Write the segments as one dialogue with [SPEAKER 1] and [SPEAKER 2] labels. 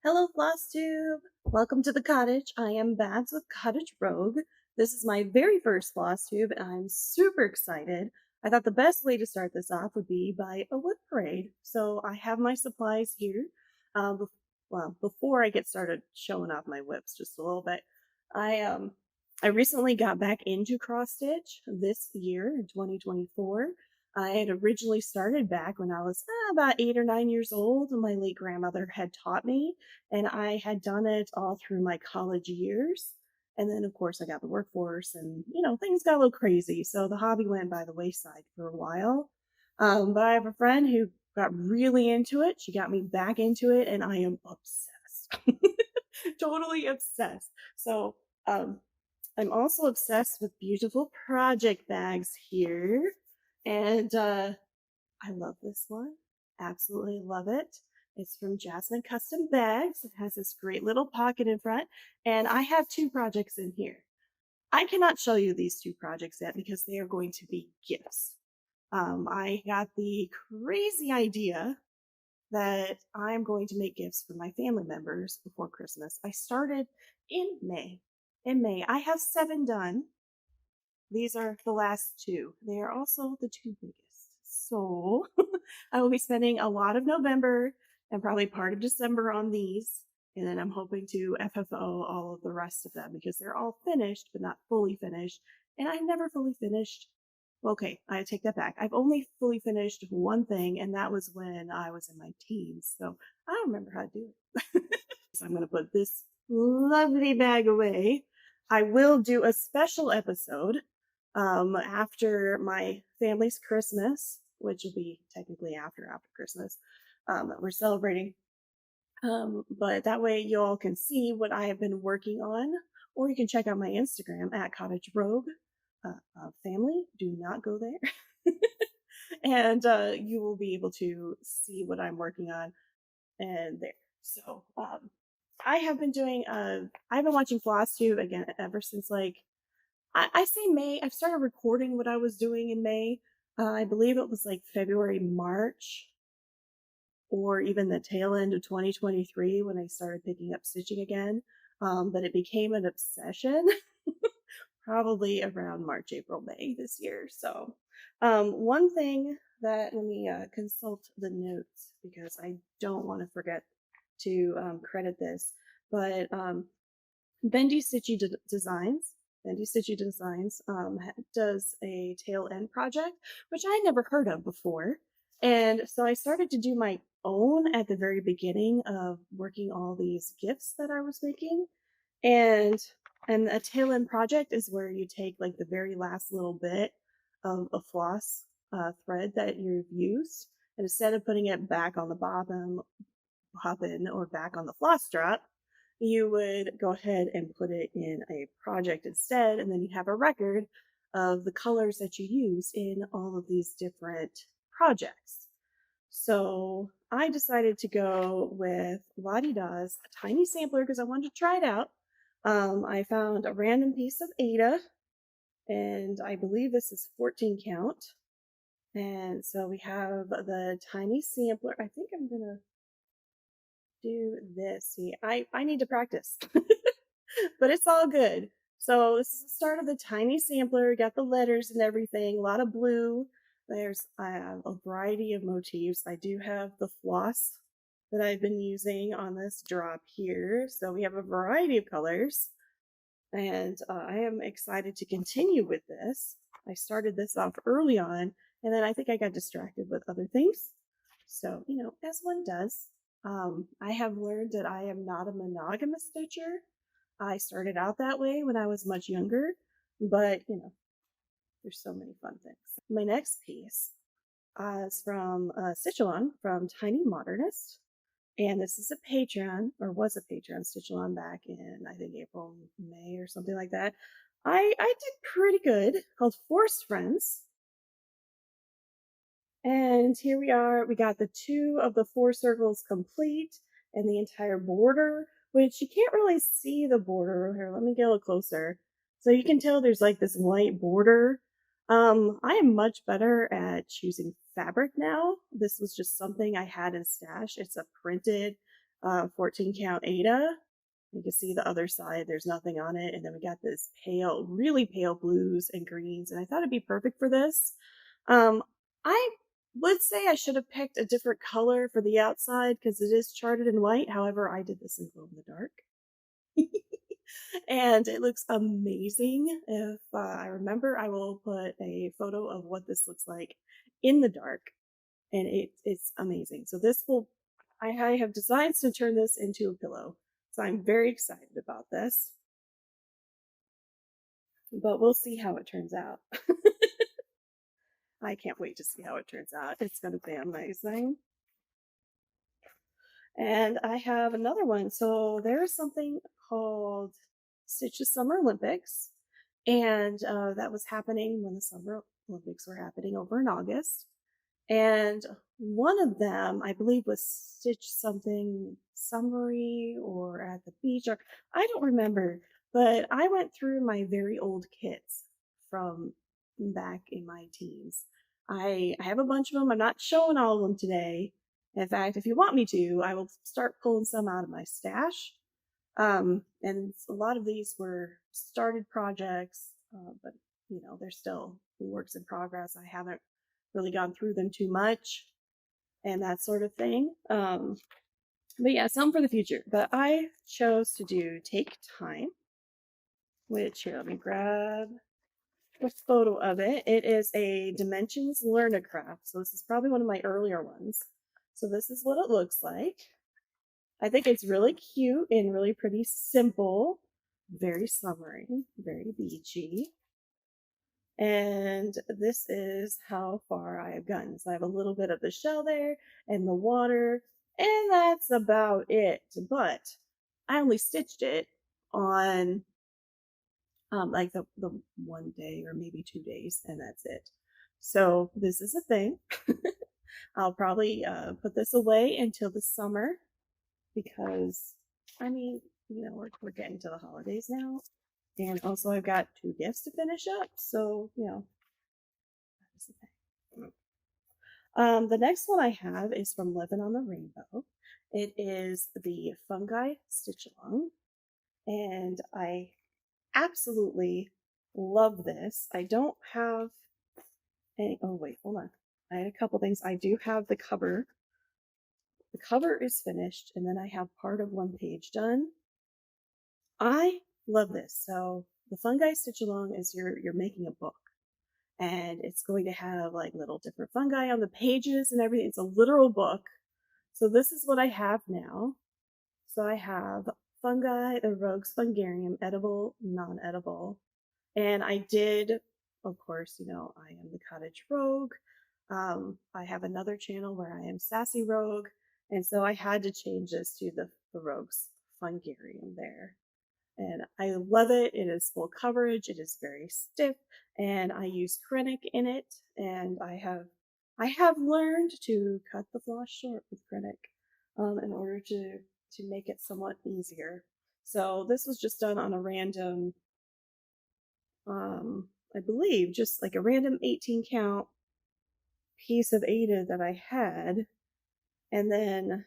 [SPEAKER 1] Hello, Flosstube! Welcome to the cottage. I am Babs with Cottage Rogue. This is my very first Flosstube, and I'm super excited. I thought the best way to start this off would be by a WIP parade. So I have my supplies here. Well, before I get started showing off my WIPs just a little bit, I recently got back into cross stitch this year in 2024. I had originally started back when I was about 8 or 9 years old, and my late grandmother had taught me, and I had done it all through my college years. And then, of course, I got the workforce, and things got a little crazy, so the hobby went by the wayside for a while. But I have a friend who got really into it. She got me back into it, and I am obsessed. Totally obsessed. So, I'm also obsessed with beautiful project bags here. And I love this one. Absolutely love it. It's from Jasmine Custom Bags. It has this great little pocket in front. And I have two projects in here. I cannot show you these two projects yet because they are going to be gifts. I got the crazy idea that I'm going to make gifts for my family members before Christmas. I started in May. I have 7 done. These are the last 2. They are also the 2 biggest. So I will be spending a lot of November and probably part of December on these. And then I'm hoping to FFO all of the rest of them because they're all finished, but not fully finished. And I've never fully finished. Okay, I take that back. I've only fully finished one thing, and that was when I was in my teens. So I don't remember how to do it. So I'm going to put this lovely bag away. I will do a special episode after my family's Christmas, which will be technically after Christmas, that we're celebrating. But that way you all can see what I have been working on, or you can check out my Instagram at Cottage Rogue. Family, do not go there. And you will be able to see what I'm working on and there. So I have been doing, I've been watching Flosstube again ever since I say May. I've started recording what I was doing in May. I believe it was like February, March, or even the tail end of 2023 when I started picking up stitching again. But it became an obsession probably around March, April, May this year. So one thing that, let me consult the notes because I don't want to forget to credit this, but Bendy Stitchy Designs does a tail end project, which I never heard of before. And so I started to do my own at the very beginning of working all these gifts that I was making. And a tail end project is where you take like the very last little bit of a floss thread that you've used, and instead of putting it back on the bobbin or back on the floss strap, you would go ahead and put it in a project instead, and then you have a record of the colors that you use in all of these different projects. So I decided to go with Lottie Da's tiny sampler because I wanted to try it out. I found a random piece of Ada, and I believe this is 14 count. And so we have the tiny sampler. I think I'm gonna do this. See, I need to practice, but it's all good. So this is the start of the tiny sampler. Got the letters and everything. A lot of blue. There's a variety of motifs. I do have the floss that I've been using on this drop here. So we have a variety of colors, and I am excited to continue with this. I started this off early on, and then I think I got distracted with other things. So, as one does. I have learned that I am not a monogamous stitcher. I started out that way when I was much younger, but there's so many fun things. My next piece is from Stitch Along from Tiny Modernist, and this is a Patreon, or was a Patreon Stitch Along back in I think April, May, or something like that. I did pretty good. Called Forced Friends. And here we are. We got the 2 of the 4 circles complete and the entire border, which you can't really see the border. Here, let me get a little closer. So you can tell there's like this white border. I am much better at choosing fabric now. This was just something I had in stash. It's a printed 14 count Ada. You can see the other side, there's nothing on it. And then we got this pale, really pale blues and greens. And I thought it'd be perfect for this. I would say I should have picked a different color for the outside because it is charted in white. However, I did this in glow in the dark. And it looks amazing. If I remember, I will put a photo of what this looks like in the dark. And it's amazing. So this will, I have designs to turn this into a pillow. So I'm very excited about this. But we'll see how it turns out. I can't wait to see how it turns out. It's going to be amazing. And I have another one. So there's something called Stitches Summer Olympics. And that was happening when the Summer Olympics were happening over in August. And one of them, I believe, was Stitch something summery or at the beach, or I don't remember. But I went through my very old kits from back in my teens. I have a bunch of them. I'm not showing all of them today. In fact, if you want me to, I will start pulling some out of my stash. And a lot of these were started projects, but you know, they're still works in progress. I haven't really gone through them too much and that sort of thing. But yeah, some for the future. But I chose to do Take Time, which here, let me grab a photo of it. It is a Dimensions Learn a Craft. So this is probably one of my earlier ones. So this is what it looks like. I think it's really cute and really pretty simple, very summery, very beachy. And this is how far I have gotten. So I have a little bit of the shell there and the water, and that's about it. But I only stitched it on like the 1 day or maybe 2 days, and that's it. So this is a thing. I'll probably put this away until the summer because, I mean, you know, we're getting to the holidays now. And also I've got 2 gifts to finish up. So, you know, that's the thing. The next one I have is from LivinOnARainbow. It is the Fungi Stitch Along. And I absolutely love this. I don't have any, oh wait, hold on. I had a couple things. I do have the cover. The cover is finished, and then I have part of one page done. I love this. So the Fungi Stitch Along is you're making a book, and it's going to have like little different fungi on the pages and everything. It's a literal book. So this is what I have now. So I have Fungi, the Rogue's Fungarium, edible, non-edible. And I did, of course, you know, I am the Cottage Rogue. I have another channel where I am Sassy Rogue. And so I had to change this to the Rogue's Fungarium there. And I love it. It is full coverage. It is very stiff, and I use Scenic in it. And I have learned to cut the floss short with Scenic in order to make it somewhat easier. So this was just done on a random, I believe, just like a random 18 count piece of Ada that I had, and then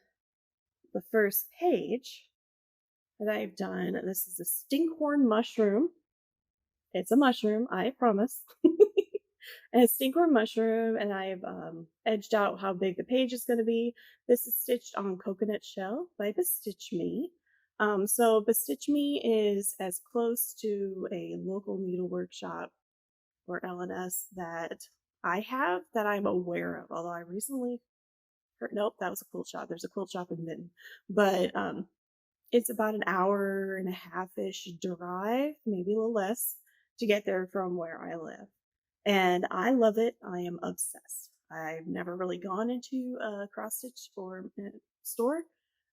[SPEAKER 1] the first page that I've done. This is a stinkhorn mushroom. It's a mushroom, I promise. And a stinkhorn mushroom, and I've edged out how big the page is going to be. This is stitched on coconut shell by Bestitch Me. So Bestitch Me is as close to a local needle workshop or LNS that I have that I'm aware of. Although I recently heard, nope, that was a quilt shop. There's a quilt shop in Minton, but it's about an hour and a half-ish drive, maybe a little less, to get there from where I live. And I love it. I am obsessed. I've never really gone into a cross stitch or store,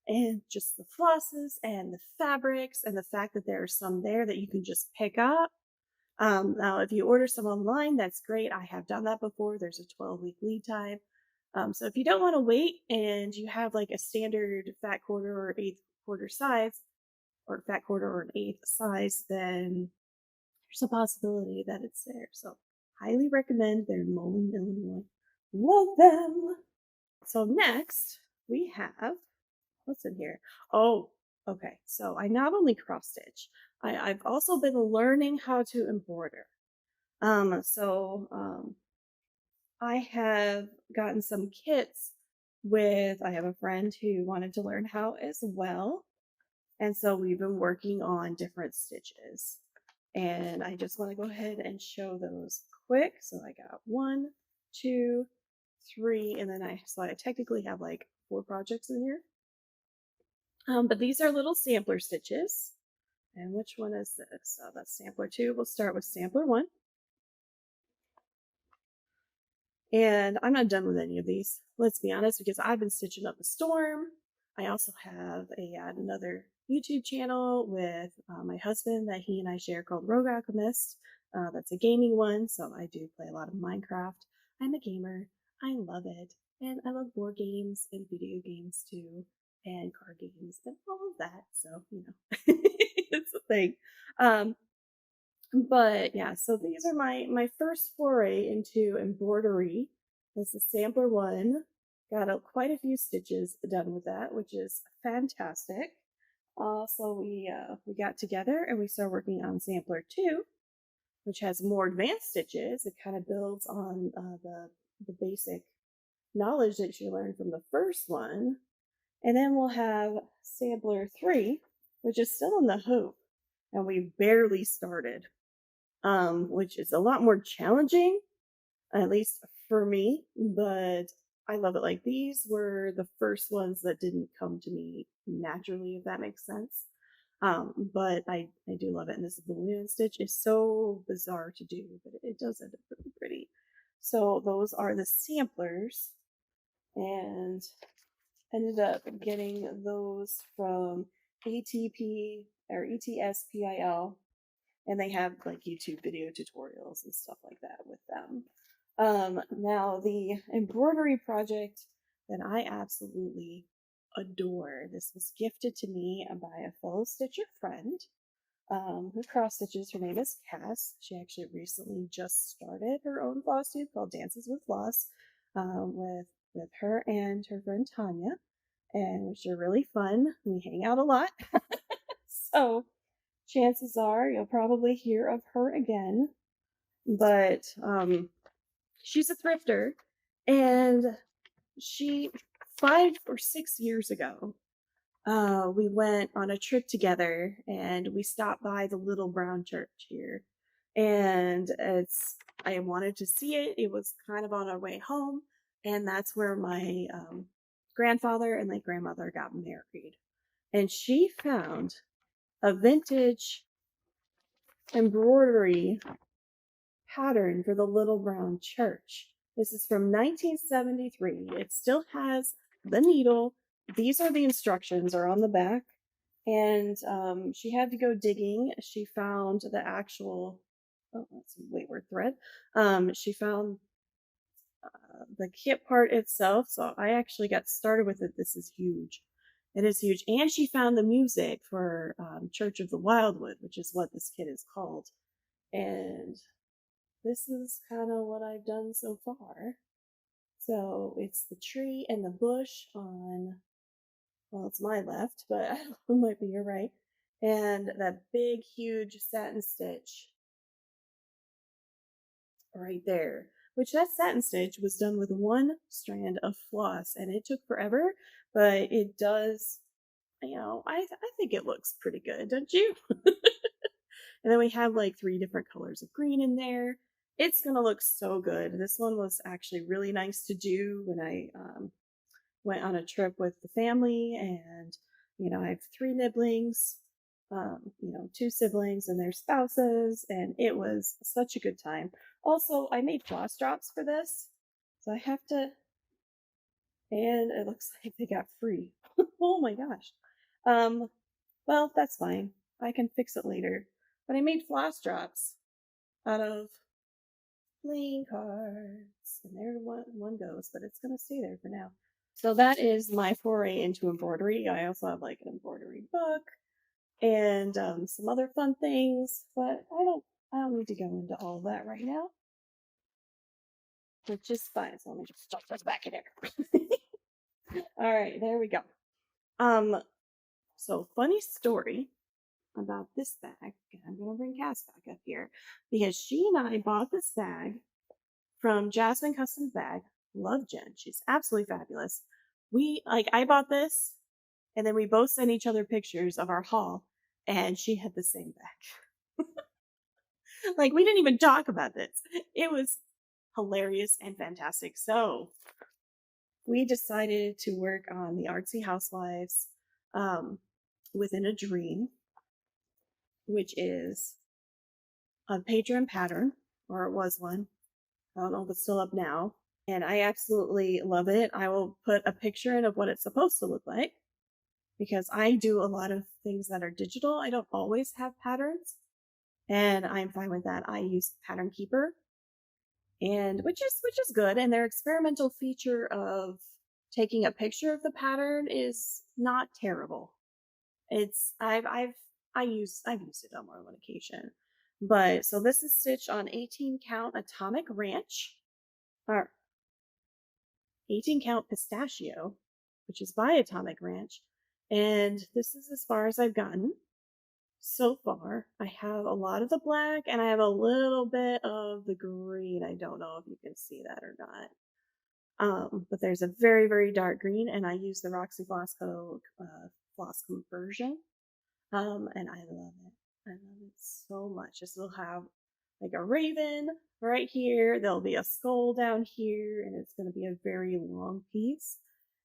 [SPEAKER 1] and just the flosses and the fabrics and the fact that there are some there that you can just pick up. Now, if you order some online, that's great. I have done that before. There's a 12-week lead time. So if you don't want to wait and you have like a standard fat quarter or eighth quarter size, or fat quarter or an eighth size, then there's a possibility that it's there. So highly recommend. They're in Moline, Illinois. Love them. So next we have, what's in here? Oh, okay. So I not only cross stitch, I've also been learning how to embroider. I have gotten some kits I have a friend who wanted to learn how as well. And so we've been working on different stitches. And I just want to go ahead and show those quick. So I got 1, 2, 3, and then I technically have like 4 projects in here. But these are little sampler stitches. And which one is this? Oh, that's sampler 2. We'll start with sampler 1. And I'm not done with any of these, let's be honest, because I've been stitching up a storm. I also have another YouTube channel with my husband that he and I share called Rogue Alchemist. That's a gaming one, so I do play a lot of Minecraft. I'm a gamer. I love it. And I love board games and video games too, and card games and all of that. So, it's a thing. But yeah, so these are my first foray into embroidery. This is sampler 1. Got quite a few stitches done with that, which is fantastic. So we got together and we started working on sampler 2, which has more advanced stitches. It kind of builds on the basic knowledge that you learned from the first one. And then we'll have sampler 3, which is still in the hoop, and we barely started. Which is a lot more challenging, at least for me, but I love it. Like, these were the first ones that didn't come to me naturally, if that makes sense. But I do love it. And this balloon stitch is so bizarre to do, but it does end up really pretty. So those are the samplers, and ended up getting those from ATP or ETSPIL. And they have like YouTube video tutorials and stuff like that with them. Now the embroidery project that I absolutely adore. This was gifted to me by a fellow stitcher friend who cross stitches. Her name is Cass. She actually recently just started her own Flosstube called Dances with Floss with her and her friend Tanya, and which are really fun. We hang out a lot. So chances are you'll probably hear of her again. But she's a thrifter, and 5 or 6 years ago, we went on a trip together, and we stopped by the little brown church here. And I wanted to see it. It was kind of on our way home, and that's where my grandfather and my grandmother got married. And she found a vintage embroidery pattern for the little brown church. This is from 1973. It still has the needle. These are the instructions are on the back. And she had to go digging. She found the actual, oh, that's a wayward thread. She found the kit part itself. So I actually got started with it. This is huge. It is huge. And she found the music for Church of the Wildwood, which is what this kit is called. And this is kind of what I've done so far. So it's the tree and the bush on, well, it's my left, but it might be your right. And that big, huge satin stitch right there, which that satin stitch was done with 1 strand of floss, and it took forever, but it does, I think it looks pretty good, don't you? And then we have like 3 different colors of green in there. It's gonna look so good. This one was actually really nice to do when I went on a trip with the family, and I have 3 nibblings, 2 siblings and their spouses, and it was such a good time. Also, I made floss drops for this, so I have to, and it looks like they got free. Oh my gosh. Well, that's fine. I can fix it later. But I made floss drops out of playing cards, and there one goes, but it's gonna stay there for now. So that is my foray into embroidery. I also have like an embroidery book and some other fun things, but I don't need to go into all of that right now, which is fine. So let me just stuff this back in there. All right, there we go. So funny story about this bag. I'm gonna bring Cass back up here because she and I bought this bag from Jasmine Custom Bag. Love Jen. She's absolutely fabulous. I bought this and then we both sent each other pictures of our haul and she had the same bag. Like we didn't even talk about this. It was hilarious and fantastic. So we decided to work on the Artsy Housewives within a dream, which is a Patreon pattern, or it was one. I don't know if it's still up now. And I absolutely love it. I will put a picture in of what it's supposed to look like because I do a lot of things that are digital. I don't always have patterns, and I'm fine with that. I use Pattern Keeper, and which is good. And their experimental feature of taking a picture of the pattern is not terrible. I've used it on more than one occasion. But so this is stitched on 18 count Atomic Ranch, or 18 count Pistachio, which is by Atomic Ranch. And this is as far as I've gotten so far. I have a lot of the black and I have a little bit of the green. I don't know if you can see that or not. But there's a very, very dark green, and I use the Roxy Flossco floss conversion. And I love it. I love it so much. This will have like a raven right here. There'll be a skull down here, and it's going to be a very long piece.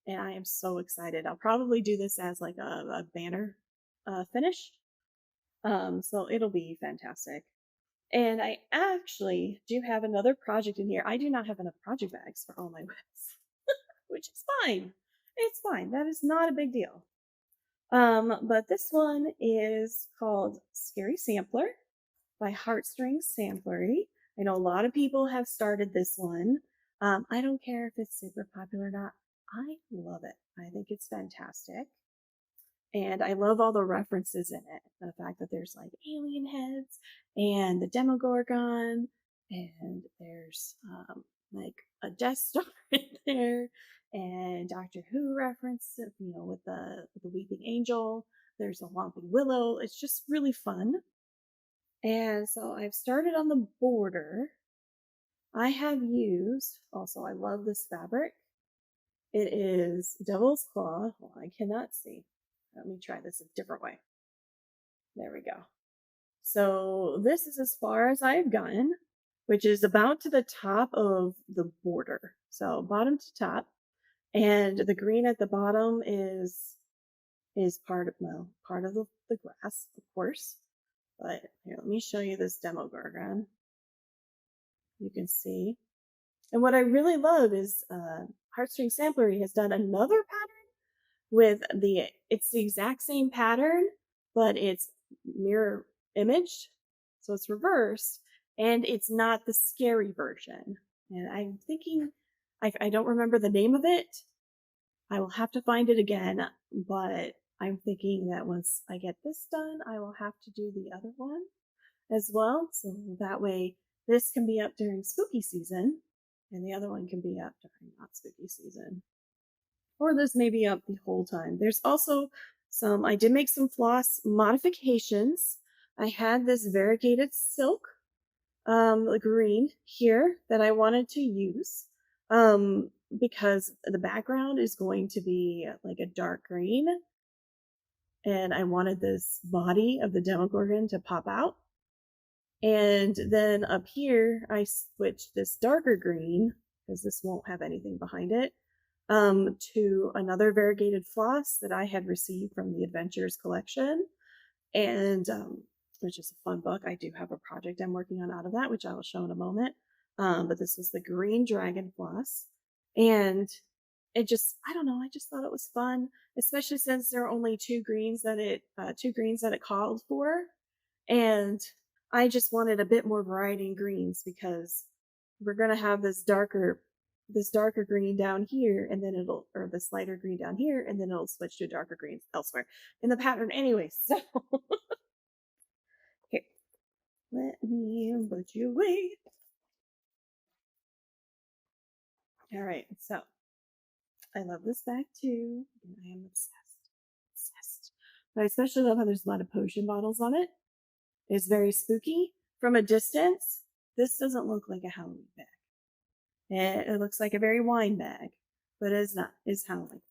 [SPEAKER 1] And I am so excited. I'll probably do this as like a banner finish. So it'll be fantastic. And I actually do have another project in here. I do not have enough project bags for all my WIPs, which is fine. It's fine. That is not a big deal. But this one is called Scary Sampler by Heartstring Samplery. I know a lot of people have started this one. I don't care if it's super popular or not. I love it. I think it's fantastic. And I love all the references in it. The fact that there's like alien heads and the Demogorgon, and there's like a Death Star in there, and Doctor Who reference, with the Weeping Angel. There's a Whomping Willow. It's just really fun. And so I've started on the border. I have used, also I love this fabric. It is Devil's Claw. Well, I cannot see. Let me try this a different way. There we go. So this is as far as I've gotten, which is about to the top of the border. So bottom to top. And the green at the bottom is part of the grass, of course. But here, let me show you this Demogorgon. You can see. And what I really love is Heartstring Samplery has done another pattern with it's the exact same pattern, but it's mirror imaged. So it's reversed, and it's not the scary version. And I'm thinking, I don't remember the name of it. I will have to find it again, but I'm thinking that once I get this done, I will have to do the other one as well. So that way this can be up during spooky season, and the other one can be up during not spooky season. Or this may be up the whole time. There's also I did make some floss modifications. I had this variegated silk, green here that I wanted to use, because the background is going to be like a dark green, and I wanted this body of the Demogorgon to pop out. And then up here, I switched this darker green, because this won't have anything behind it, to another variegated floss that I had received from the Adventures collection, and which is a fun book. I do have a project I'm working on out of that, which I will show in a moment. But this was the green dragon floss, and I don't know, I just thought it was fun, especially since there are only two greens that it called for, and I just wanted a bit more variety in greens because we're gonna have this darker green down here, and then or this lighter green down here, and then it'll switch to darker greens elsewhere in the pattern anyway. So here, let me put you away. All right, so I love this bag too, and I am obsessed. But I especially love how there's a lot of potion bottles on it. It's very spooky. From a distance, this doesn't look like a Halloween bag. It looks like a very wine bag, but it's not. It's Halloween.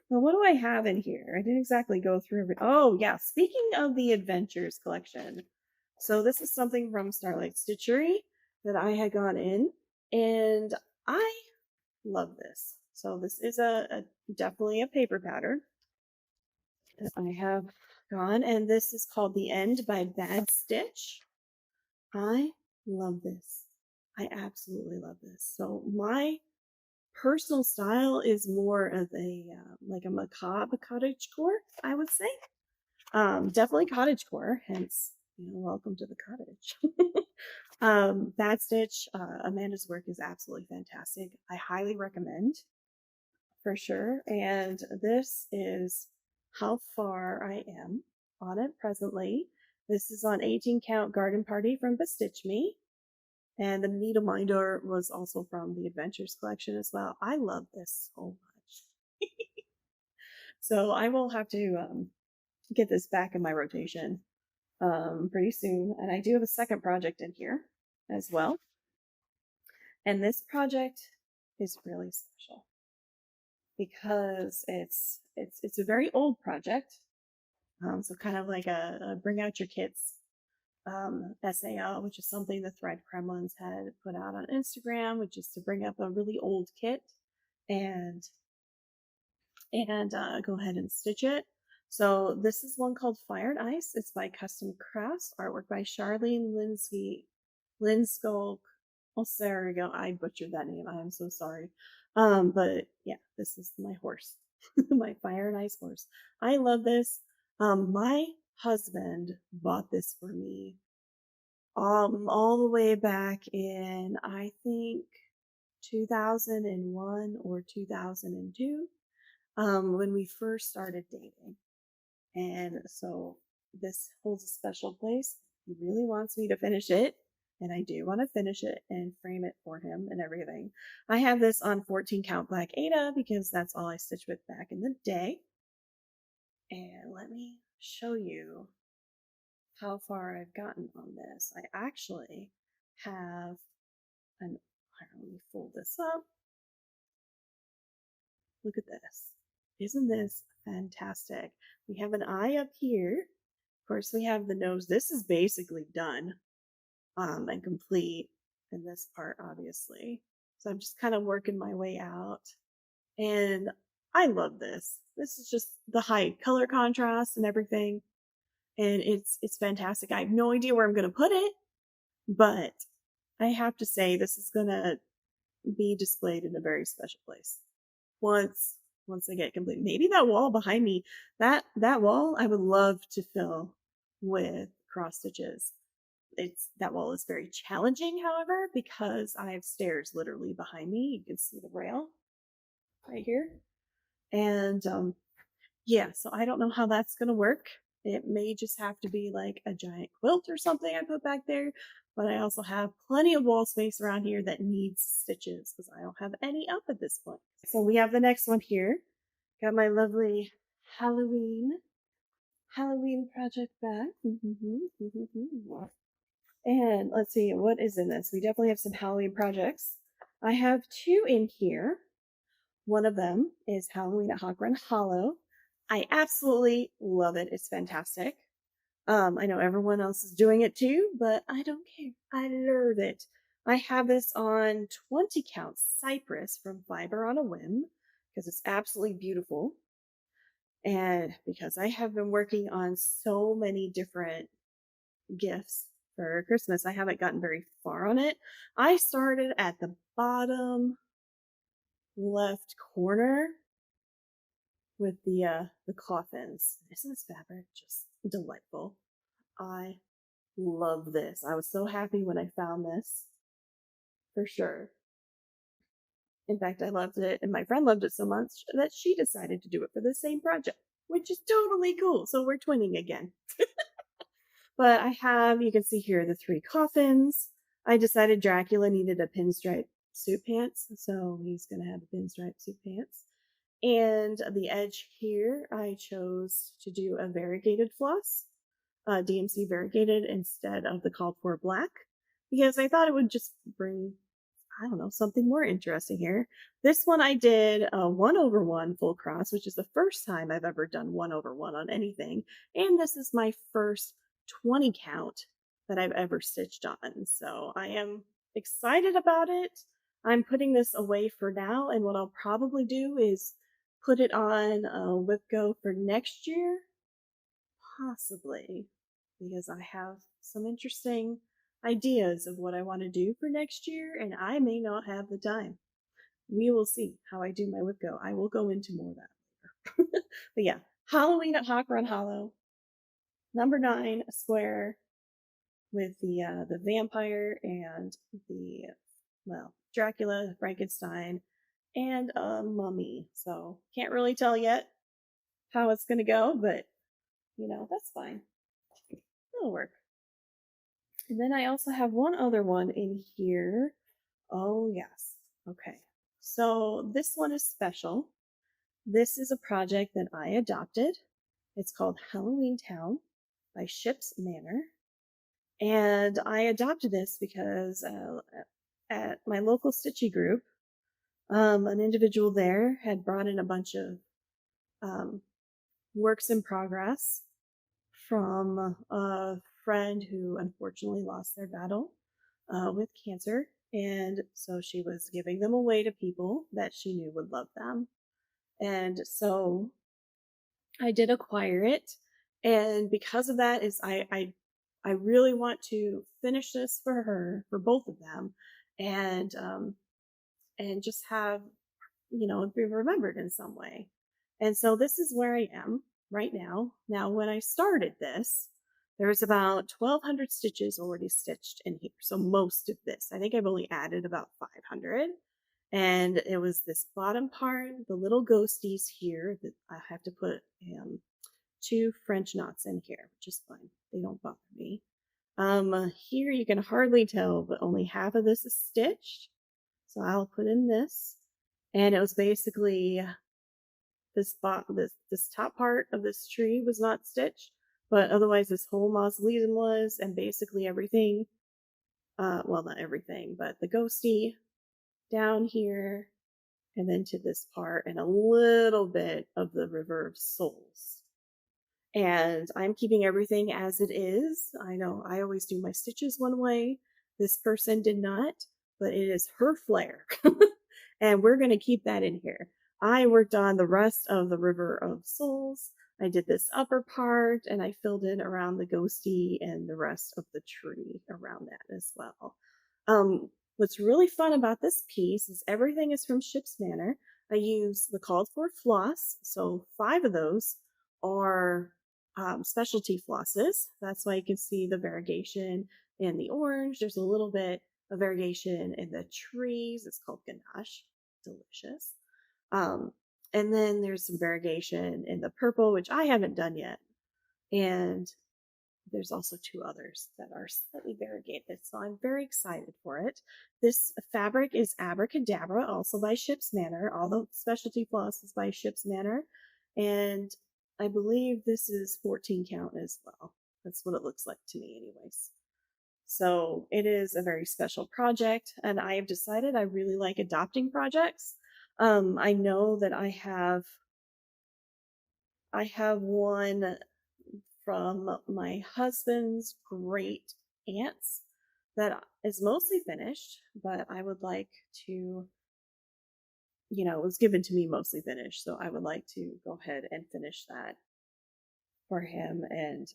[SPEAKER 1] Well, what do I have in here? I didn't exactly go through every. Oh, yeah. Speaking of the Adventures collection. So this is something from Starlight Stitchery that I had gone in, and I love this. So this is definitely a paper pattern that I have gone, and this is called The End by Bad Stitch. I love this. I absolutely love this. So my personal style is more of a like a macabre cottagecore, I would say. Definitely cottagecore, hence, welcome to the cottage. Bad Stitch, Amanda's work is absolutely fantastic. I highly recommend for sure. And this is how far I am on it presently. This is on 18 Count Garden Party from Bestitch Me. And the Needle Minder was also from the Adventures collection as well. I love this so much. So I will have to get this back in my rotation pretty soon. And I do have a second project in here as well. And this project is really special because it's a very old project. So kind of like a bring out your kits SAL, which is something the Thread Kremlins had put out on Instagram, which is to bring up a really old kit and go ahead and stitch it. So this is one called Fire and Ice. It's by Custom Crafts, artwork by Charlene Linskolk. Oh, there we go. I butchered that name. I am so sorry. But yeah, this is my horse, my Fire and Ice horse. I love this. My husband bought this for me all the way back in, I think, 2001 or 2002, when we first started dating. And so this holds a special place. He really wants me to finish it, and I do want to finish it and frame it for him and everything. I have this on 14 Count Black Ada because that's all I stitched with back in the day. And let me show you how far I've gotten on this. I actually have an, let me fold this up. Look at this. Isn't this fantastic? We have an eye up here. Of course, we have the nose. This is basically done and complete in this part, obviously. So I'm just kind of working my way out. And I love this. This is just the height, color contrast and everything. And it's fantastic. I have no idea where I'm going to put it, but I have to say this is going to be displayed in a very special place once I get complete. Maybe that wall behind me, that wall I would love to fill with cross stitches. That wall is very challenging, however, because I have stairs literally behind me. You can see the rail right here. And yeah, so I don't know how that's going to work. It may just have to be like a giant quilt or something I put back there. But I also have plenty of wall space around here that needs stitches because I don't have any up at this point. So we have the next one here. Got my lovely Halloween project bag. And let's see, what is in this? We definitely have some Halloween projects. I have two in here. One of them is Halloween at Hawk Run Hollow. I absolutely love it. It's fantastic. I know everyone else is doing it too, but I don't care. I love it. I have this on 20 Count Cypress from Fiber on a Whim because it's absolutely beautiful. And because I have been working on so many different gifts for Christmas, I haven't gotten very far on it. I started at the bottom left corner with the coffins. Isn't this fabric just delightful? I love this. I was so happy when I found this, for sure. In fact, I loved it, and my friend loved it so much that she decided to do it for the same project, which is totally cool. So we're twinning again. But I have, you can see here, the 3 coffins. I decided Dracula needed a pinstripe suit pants, so he's going to have a pinstripe suit pants. And the edge here, I chose to do a variegated floss, DMC variegated instead of the called for black, because I thought it would just bring, I don't know, something more interesting here. This one I did a 1/1 full cross, which is the first time I've ever done 1/1 on anything. And this is my first 20 count that I've ever stitched on. So I am excited about it. I'm putting this away for now. And what I'll probably do is put it on WIP Go for next year, possibly, because I have some interesting ideas of what I want to do for next year, and I may not have the time. We will see how I do my WIP Go. I will go into more of that later. But yeah, Halloween at Hawk Run Hollow, number 9, a square with the vampire and the, well, Dracula, Frankenstein, and a mummy. So can't really tell yet how it's gonna go, but you know, that's fine. It'll work. And then I also have one other one in here. Oh, yes. Okay. So this one is special. This is a project that I adopted. It's called Halloween Town by Ship's Manor. And I adopted this because at my local stitchy group, an individual there had brought in a bunch of works in progress from a friend who unfortunately lost their battle with cancer. And so she was giving them away to people that she knew would love them. And so I did acquire it. And because of that is I really want to finish this for her, for both of them, and just have, you know, be remembered in some way. And so this is where I am right now. Now, when I started this, there was about 1,200 stitches already stitched in here. So most of this, I think I've only added about 500. And it was this bottom part, the little ghosties here that I have to put 2 French knots in here, which is fine. They don't bother me. Here you can hardly tell, but only half of this is stitched. So I'll put in this. And it was basically this top part of this tree was not stitched, but otherwise this whole mausoleum was, and basically everything, well, not everything, but the ghosty down here, and then to this part, and a little bit of the River of Souls. And I'm keeping everything as it is. I know I always do my stitches one way. This person did not, but it is her flair. And we're going to keep that in here. I worked on the rest of the River of Souls. I did this upper part, and I filled in around the ghosty and the rest of the tree around that as well. What's really fun about this piece is everything is from Ship's Manor. I use the called for floss, so 5 of those are specialty flosses. That's why you can see the variegation in the orange. There's a little bit of variegation in the trees. It's called ganache. Delicious. And then there's some variegation in the purple, which I haven't done yet. And there's also 2 others that are slightly variegated. So I'm very excited for it. This fabric is Abracadabra, also by Ship's Manor. All the specialty floss is by Ship's Manor. And I believe this is 14 count as well. That's what it looks like to me anyways. So it is a very special project, and I have decided I really like adopting projects. I know that I have one from my husband's great aunts that is mostly finished, but I would like to, you know, it was given to me mostly finished, so I would like to go ahead and finish that for him, and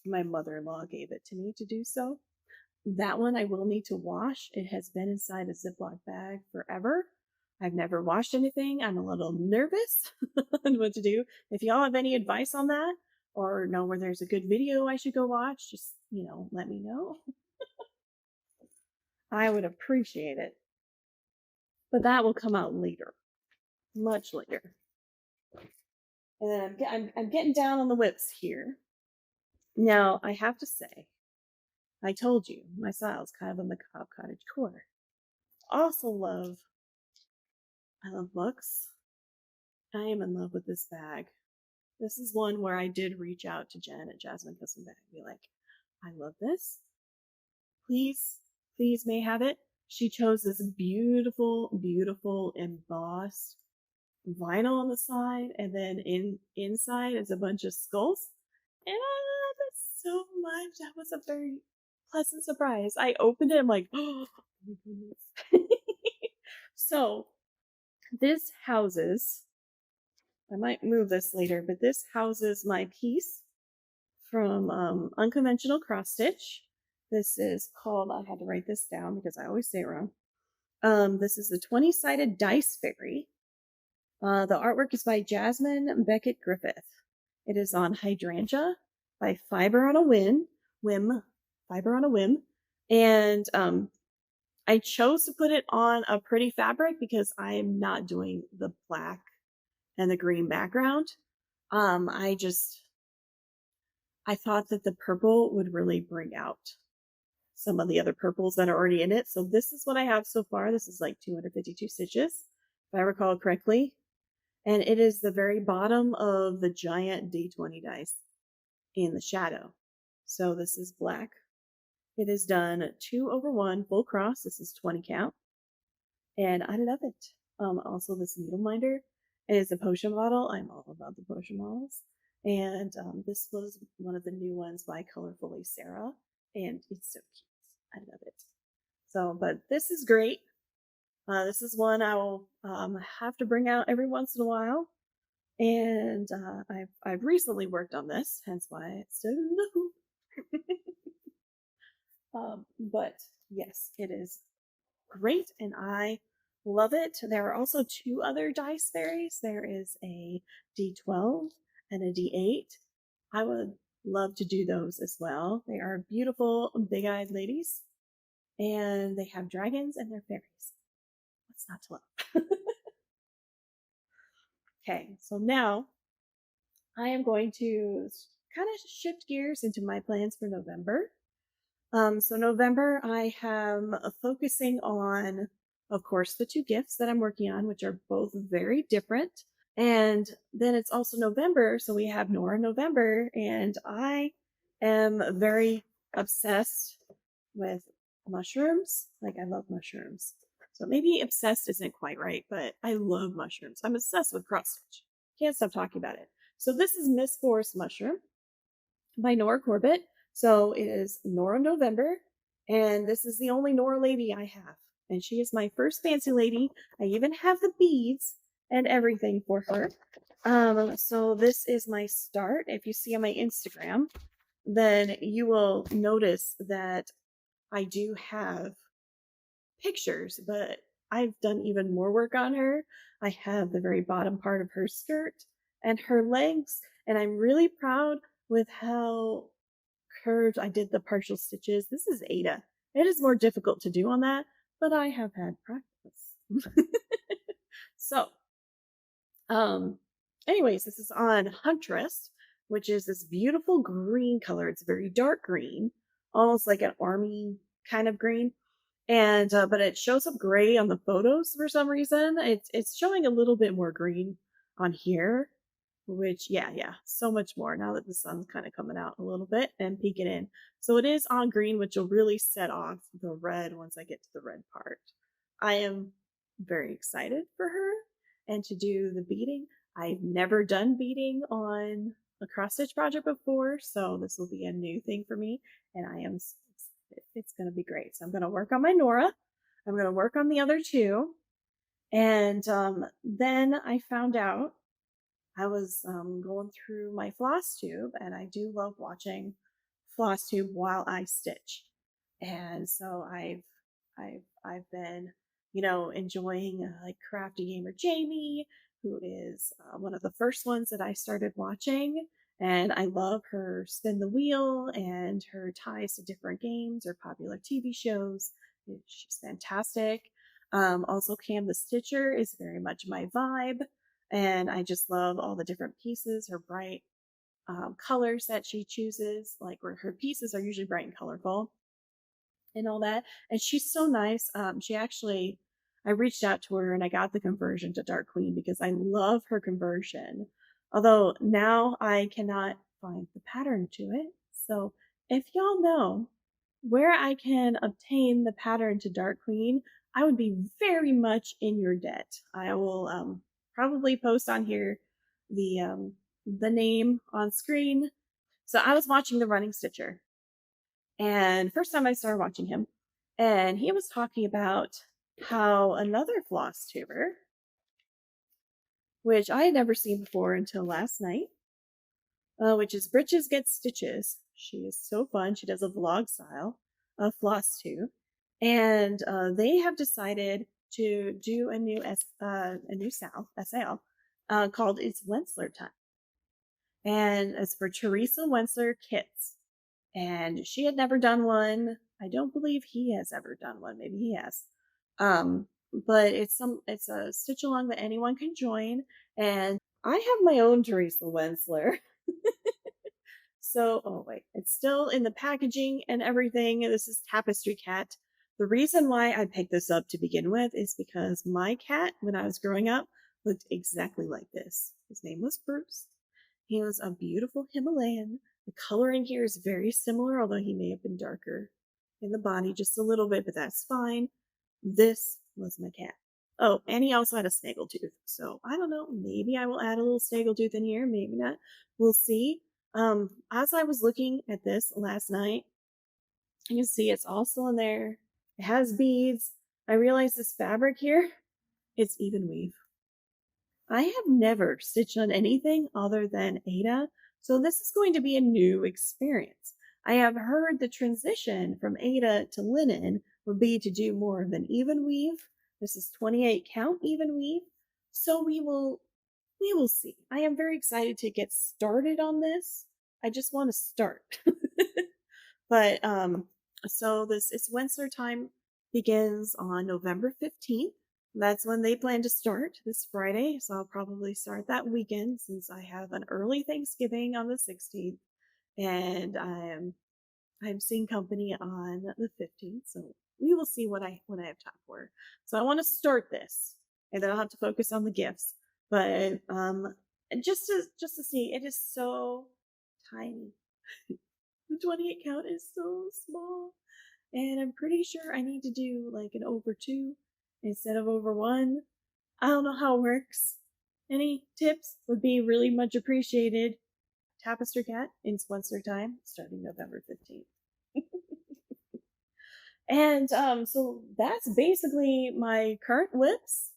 [SPEAKER 1] my mother-in-law gave it to me to do so. That one I will need to wash. It has been inside a Ziploc bag forever. I've never washed anything. I'm a little nervous on what to do. If y'all have any advice on that, or know where there's a good video I should go watch, just, you know, let me know. I would appreciate it. But that will come out later, much later. And then I'm getting down on the WIPs here. Now, I have to say, I told you, my style is kind of a macabre cottage core. Also I love books. I am in love with this bag. This is one where I did reach out to Jen at Jasmine Custom Bag and be like, I love this. Please, please may have it. She chose this beautiful, beautiful embossed vinyl on the side, and then inside is a bunch of skulls. And I love it so much. That was a very pleasant surprise. I opened it, I'm like, oh my goodness. So this houses, I might move this later, but this houses my piece from Unconventional Cross Stitch. This is called, I had to write this down because I always say it wrong. This is the 20-sided dice fairy. The artwork is by Jasmine Beckett Griffith. It is on Hydrangea by Fiber on a Whim. Fiber on a Whim. And I chose to put it on a pretty fabric because I am not doing the black and the green background. I thought that the purple would really bring out some of the other purples that are already in it. So this is what I have so far. This is like 252 stitches, if I recall correctly. And it is the very bottom of the giant D20 dice in the shadow. So this is black. It is done 2/1 full cross. This is 20 count. And I love it. Also this needle minder is a potion model. I'm all about the potion models. And this was one of the new ones by Colorfully Sarah. And it's so cute. I love it. So, but this is great. This is one I will have to bring out every once in a while. And I've recently worked on this, hence why it's still in the hoop. But yes, it is great, and I love it. There are also 2 other dice fairies. There is a D12 and a D8. I would love to do those as well. They are beautiful, big-eyed ladies, and they have dragons and they're fairies. What's not to love? Okay, so now I am going to kind of shift gears into my plans for November. So November, I am focusing on, of course, the 2 gifts that I'm working on, which are both very different. And then it's also November, so we have Norah November, and I am very obsessed with mushrooms. Like, I love mushrooms. So maybe obsessed isn't quite right, but I love mushrooms. I'm obsessed with cross stitch. Can't stop talking about it. So this is Miss Forest Mushroom by Nora Corbett. So it is Norah November, and this is the only Nora lady I have. And she is my first fancy lady. I even have the beads and everything for her. So this is my start. If you see on my Instagram, then you will notice that I do have pictures, but I've done even more work on her. I have the very bottom part of her skirt and her legs, and I'm really proud with how curved I did the partial stitches. This is Ada. It is more difficult to do on that, but I have had practice. So, anyways, this is on Huntress, which is this beautiful green color. It's very dark green, almost like an army kind of green. And but it shows up gray on the photos for some reason. It's showing a little bit more green on here, which yeah, so much more now that the sun's kind of coming out a little bit and peeking in. So it is on green, which will really set off the red once I get to the red part. I am very excited for her and to do the beading. I've never done beading on a cross stitch project before, so this will be a new thing for me, and I am so excited. It's going to be great. So I'm going to work on my Nora. I'm going to work on the other 2. And then I found out I was going through my Flosstube, and I do love watching Flosstube while I stitch. And so I've been, enjoying like Crafty Gamer Jamie, who is one of the first ones that I started watching. And I love her spin the wheel and her ties to different games or popular TV shows. She's fantastic. Also, Cam the Stitcher is very much my vibe. And I just love all the different pieces, her bright colors that she chooses, like where her pieces are usually bright and colorful and all that. And she's so nice. She actually, I reached out to her and I got the conversion to Dark Queen because I love her conversion. Although now I cannot find the pattern to it. So if y'all know where I can obtain the pattern to Dark Queen, I would be very much in your debt. I will probably post on here the name on screen. So I was watching The Running Stitcher, and first time I started watching him, and he was talking about how another floss tuber, which I had never seen before until last night, which is Brites Get Stitches. She is so fun. She does a vlog style of floss tube, and they have decided to do a new SAL called It's Wentzler Time, and it's for Teresa Wentzler kits. And she had never done one. I don't believe he has ever done one. Maybe he has. But it's a stitch along that anyone can join. And I have my own Teresa Wentzler. So, oh wait, it's still in the packaging and everything. This is Tapestry Cat. The reason why I picked this up to begin with is because my cat, when I was growing up, looked exactly like this. His name was Bruce. He was a beautiful Himalayan. The coloring here is very similar, although he may have been darker in the body just a little bit, but that's fine. This was my cat. Oh, and he also had a snaggletooth. So I don't know, maybe I will add a little snaggletooth in here, maybe not. We'll see. As I was looking at this last night, you can see it's all still in there. It has beads. I realized this fabric here, it's even weave. I have never stitched on anything other than Aida, so this is going to be a new experience. I have heard the transition from Aida to linen would be to do more of an even weave. This is 28 count even weave, so we will see. I am very excited to get started on this. I just want to start. But so this is Wentzler Time begins on November 15th. That's when they plan to start, this Friday. So I'll probably start that weekend since I have an early Thanksgiving on the 16th, and I'm seeing company on the 15th. So we will see what I have time for. So I want to start this, and then I'll have to focus on the gifts. But just to see, it is so tiny. The 28 count is so small, and I'm pretty sure I need to do like an over 2 instead of over 1. I don't know how it works. Any tips would be really much appreciated. Tapestry Cat in Wentzler Time starting November 15th. And so that's basically my current WIPs,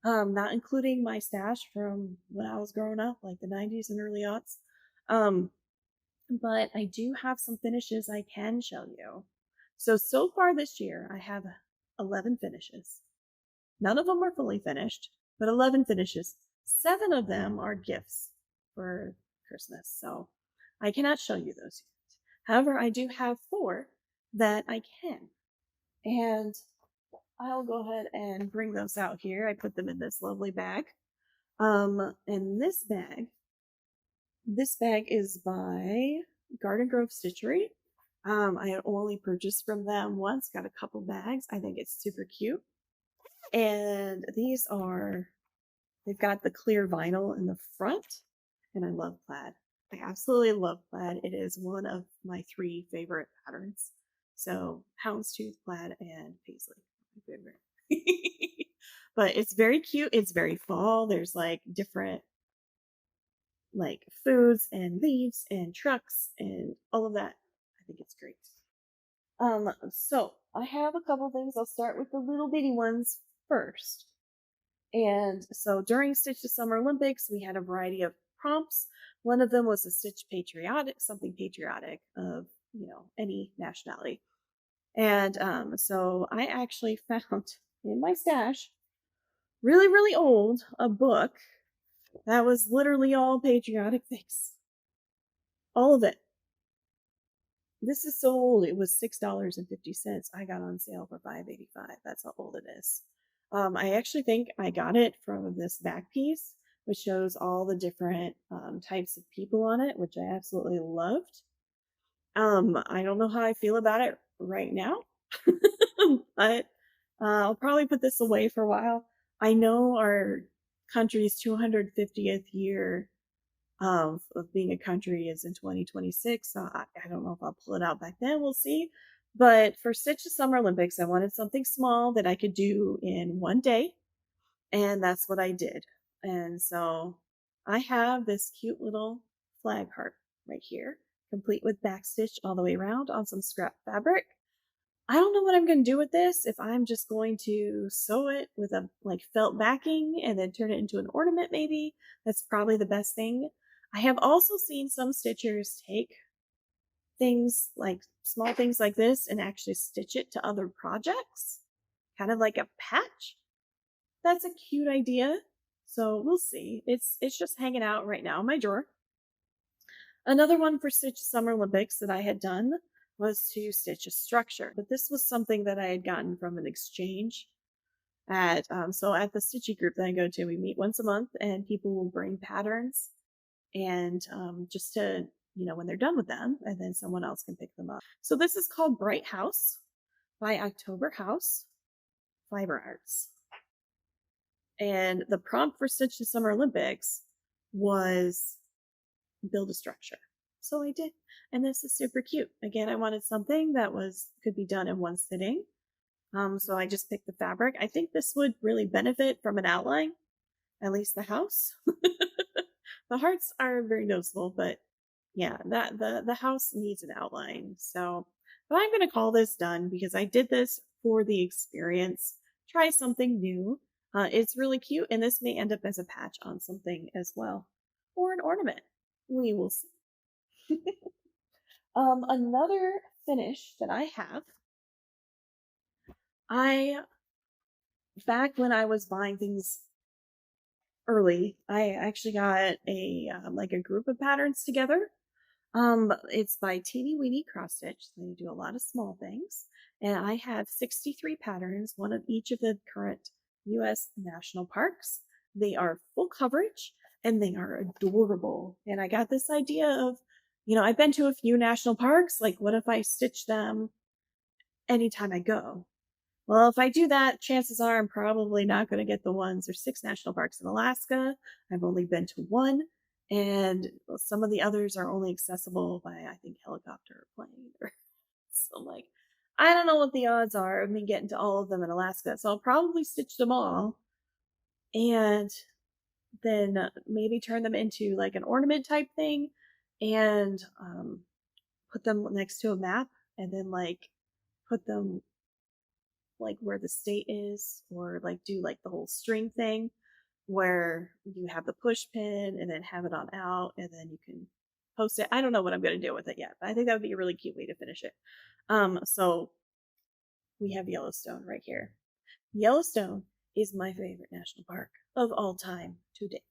[SPEAKER 1] not including my stash from when I was growing up, like the 90s and early aughts. But I do have some finishes I can show you. So far this year, I have 11 finishes. None of them are fully finished, but 11 finishes. 7 of them are gifts for Christmas, so I cannot show you those yet. However, I do have 4 that I can. And I'll go ahead and bring those out here. I put them in this lovely bag. And this bag is by Garden Grove Stitchery. I only purchased from them once, got a couple bags. I think it's super cute. And they've got the clear vinyl in the front, and I love plaid. I absolutely love plaid. It is one of my 3 favorite patterns. So houndstooth, plaid, and paisley, my favorite. But it's very cute. It's very fall. There's like different like foods and leaves and trucks and all of that. I think it's great. So I have a couple things. I'll start with the little bitty ones first. And so during Stitch the Summer Olympics, we had a variety of prompts. One of them was a Stitch Patriotic, something patriotic of, any nationality. And so I actually found in my stash, really, really old, a book that was literally all patriotic things. All of it. This is so old. It was $6.50. I got on sale for $5.85. That's how old it is. I actually think I got it from this back piece, which shows all the different types of people on it, which I absolutely loved. I don't know how I feel about it right now, but I'll probably put this away for a while. I know our country's 250th year of being a country is in 2026. So I don't know if I'll pull it out back then. We'll see. But for Stitch the Summer Olympics, I wanted something small that I could do in one day. And that's what I did. And so I have this cute little flag heart right here, complete with backstitch all the way around on some scrap fabric. I don't know what I'm going to do with this. If I'm just going to sew it with a like felt backing and then turn it into an ornament, maybe that's probably the best thing. I have also seen some stitchers take things like small things like this and actually stitch it to other projects, kind of like a patch. That's a cute idea. So we'll see. It's just hanging out right now in my drawer. Another one for Stitch Summer Olympics that I had done was to stitch a structure, but this was something that I had gotten from an exchange at so at the stitchy group that I go to. We meet once a month, and people will bring patterns and just to when they're done with them, and then someone else can pick them up. So this is called Bright House by October House Fiber Arts. And the prompt for Stitch the Summer Olympics was build a structure. So I did. And this is super cute. Again, I wanted something that could be done in one sitting. So I just picked the fabric. I think this would really benefit from an outline, at least the house. The hearts are very noticeable, but yeah, that the house needs an outline. So, but I'm going to call this done because I did this for the experience. Try something new. It's really cute, and this may end up as a patch on something as well, or an ornament. We will see. Another finish that I have, back when I was buying things early, I actually got a like a group of patterns together. It's by TeenyWeenyXStitch. They do a lot of small things, and I have 63 patterns, one of each of the current U.S. national parks. They are full coverage and they are adorable. And I got this idea of, I've been to a few national parks. Like, what if I stitch them anytime I go? Well, if I do that, chances are I'm probably not going to get the ones. There's 6 national parks in Alaska. I've only been to one, and some of the others are only accessible by, I think, helicopter or plane. So, like, I don't know what the odds are of me getting to all of them in Alaska. So I'll probably stitch them all, and then maybe turn them into like an ornament type thing, and put them next to a map, and then like put them like where the state is, or like do like the whole string thing where you have the push pin and then have it on out, and then you can post it. I don't know what I'm going to do with it yet, but I think that would be a really cute way to finish it. So we have Yellowstone right here. Yellowstone is my favorite national park of all time to date.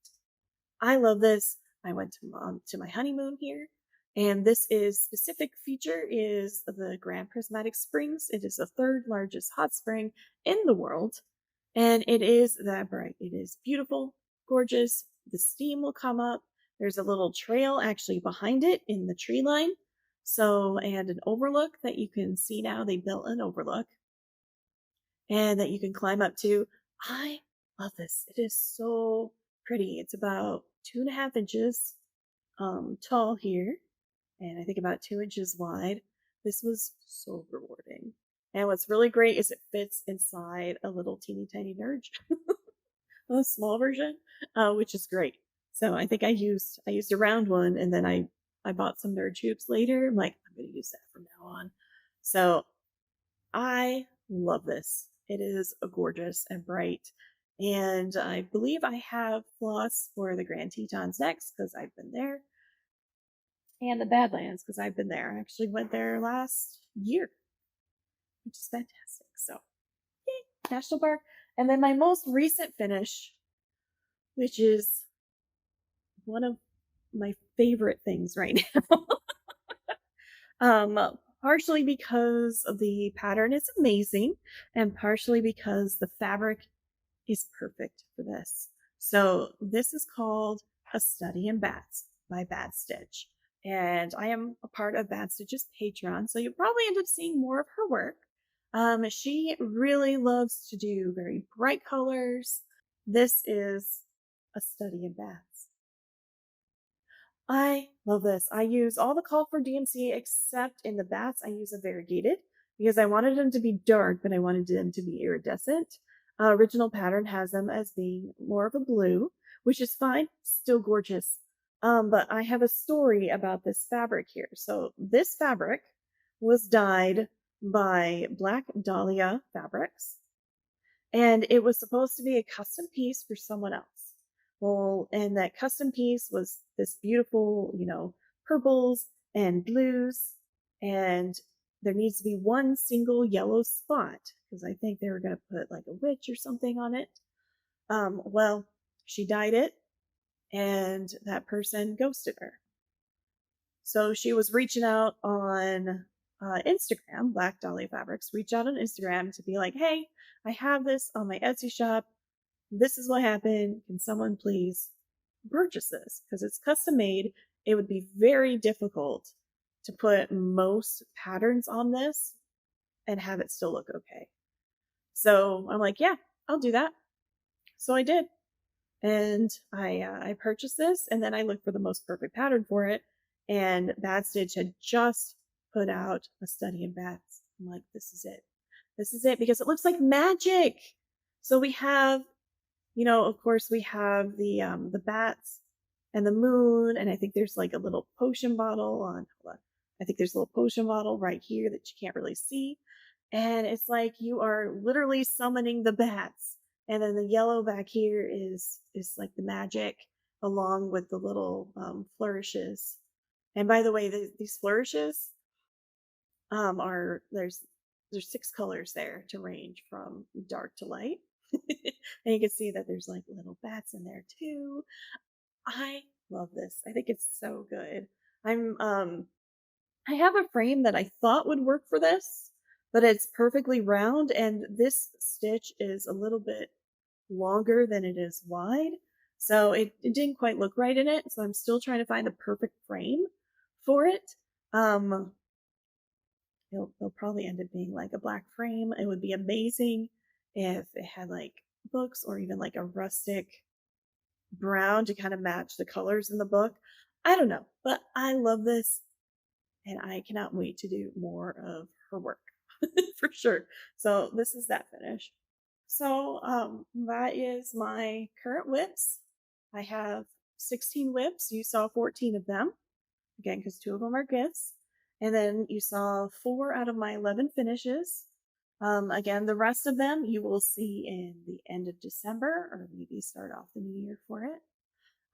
[SPEAKER 1] I love this. I went to my honeymoon here, and this specific feature is the Grand Prismatic Springs. It is the 3rd largest hot spring in the world, and it is that bright. It is beautiful, gorgeous. The steam will come up. There's a little trail actually behind it in the tree line. So, and an overlook that you can see now. They built an overlook, and that you can climb up to. I love this. It is so pretty. It's about 2.5 inches tall here, and I think about 2 inches wide. This was so rewarding. And what's really great is it fits inside a little teeny tiny nurge, a small version, which is great. So I think I used a round one, and then I bought some nerd hoops later. I'm like, I'm going to use that from now on. So I love this. It is gorgeous and bright. And I believe I have floss for the Grand Tetons next because I've been there. And the Badlands because I've been there. I actually went there last year, which is fantastic. So, yay, National Park. And then my most recent finish, which is one of my favorite things right now. Partially because the pattern is amazing, and partially because the fabric is perfect for this. So this is called A Study in Bats by Bad Stitch. And I am a part of Bad Stitch's Patreon, so you'll probably end up seeing more of her work. She really loves to do very bright colors. This is a study in bats. I love this. I use all the called for DMC except in the bats. I use a variegated because I wanted them to be dark, but I wanted them to be iridescent. Original pattern has them as being more of a blue, which is fine, still gorgeous. But I have a story about this fabric here. So this fabric was dyed by Black Dahlia Fabrics, and it was supposed to be a custom piece for someone else. Well, and that custom piece was this beautiful, purples and blues, and there needs to be one single yellow spot because I think they were going to put like a witch or something on it. Well, she dyed it, and that person ghosted her. So she was reaching out on Instagram. Black Dahlia Fabrics reached out on Instagram to be like, hey, I have this on my Etsy shop. This is what happened. Can someone please purchase this? Because it's custom made. It would be very difficult to put most patterns on this and have it still look okay. So I'm like, yeah, I'll do that. So I did. And I purchased this, and then I looked for the most perfect pattern for it. And Bad Stitch had just put out a study in bats. I'm like, this is it. This is it, because it looks like magic. So we have, of course, we have the bats and the moon, and I think there's like a little potion bottle on. I think there's a little potion bottle right here that you can't really see, and it's like you are literally summoning the bats. And then the yellow back here is like the magic, along with the little flourishes. And by the way, these flourishes are there's 6 colors there to range from dark to light. And you can see that there's like little bats in there too. I love this. I think it's so good. I have a frame that I thought would work for this, but it's perfectly round, and this stitch is a little bit longer than it is wide. So it didn't quite look right in it. So I'm still trying to find the perfect frame for it. It'll probably end up being like a black frame. It would be amazing if it had like books or even like a rustic brown to kind of match the colors in the book. I don't know, but I love this, and I cannot wait to do more of her work for sure. So this is that finish. So that is my current WIPs. I have 16 WIPs. You saw 14 of them, again, because 2 of them are gifts. And then you saw 4 out of my 11 finishes. Again, the rest of them you will see in the end of December, or maybe start off the new year for it.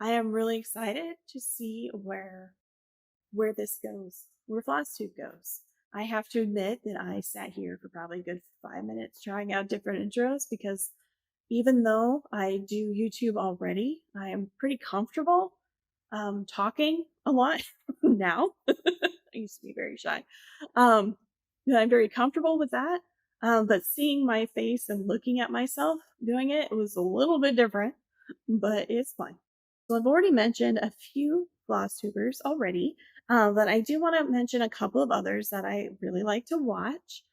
[SPEAKER 1] I am really excited to see where this goes, where Flosstube goes. I have to admit that I sat here for probably a good 5 minutes trying out different intros, because even though I do YouTube already, I am pretty comfortable talking a lot now. I used to be very shy. I'm very comfortable with that. But seeing my face and looking at myself doing it was a little bit different, but it's fine. So I've already mentioned a few Flosstubers already, but I do want to mention a couple of others that I really like to watch.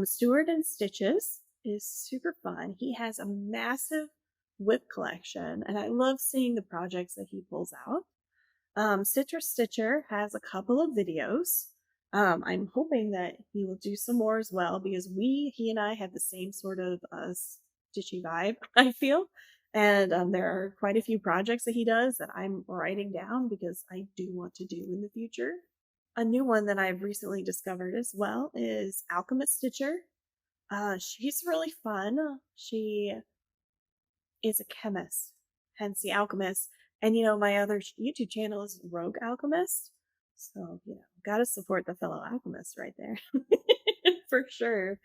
[SPEAKER 1] Stuart and Stitches is super fun. He has a massive WIP collection, and I love seeing the projects that he pulls out. Citrus Stitcher has a couple of videos. I'm hoping that he will do some more as well, because he and I have the same sort of stitchy vibe, I feel. And there are quite a few projects that he does that I'm writing down because I do want to do in the future. A new one that I've recently discovered as well is Alchemist Stitcher. She's really fun. She is a chemist, hence the alchemist. And my other YouTube channel is Rogue Alchemist. So, gotta support the fellow alchemist right there. For sure.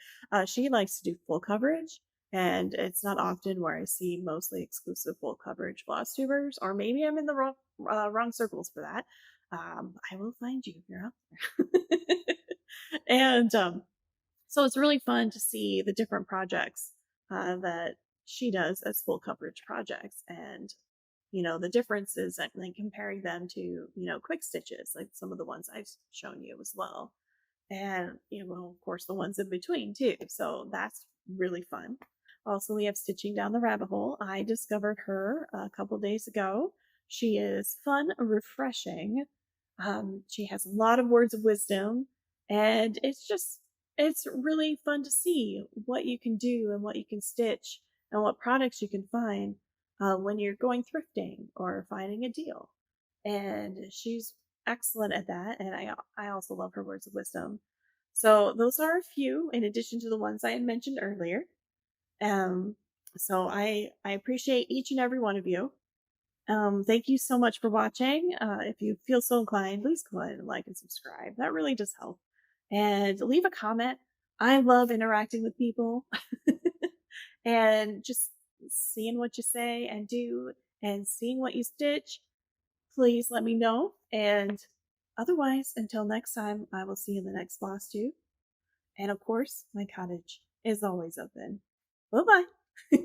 [SPEAKER 1] She likes to do full coverage, and it's not often where I see mostly exclusive full coverage Flosstubers, or maybe I'm in the wrong circles for that. I will find you if you're out there. And so it's really fun to see the different projects that she does as full coverage projects, and the differences, and comparing them to quick stitches, like some of the ones I've shown you as well. and of course the ones in between too. So that's really fun. Also, we have Stitching Down the Rabbit Hole. I discovered her a couple days ago. She is fun, refreshing. She has a lot of words of wisdom, and it's really fun to see what you can do and what you can stitch and what products you can find when you're going thrifting or finding a deal. And she's excellent at that, and I also love her words of wisdom. So those are a few in addition to the ones I had mentioned earlier. Um, so I appreciate each and every one of you. Thank you so much for watching. If you feel so inclined, please go ahead and like and subscribe. That really does help. And leave a comment. I love interacting with people and just seeing what you say and do and seeing what you stitch. Please let me know. And otherwise, until next time, I will see you in the next Flosstube. And of course, my cottage is always open. Bye bye.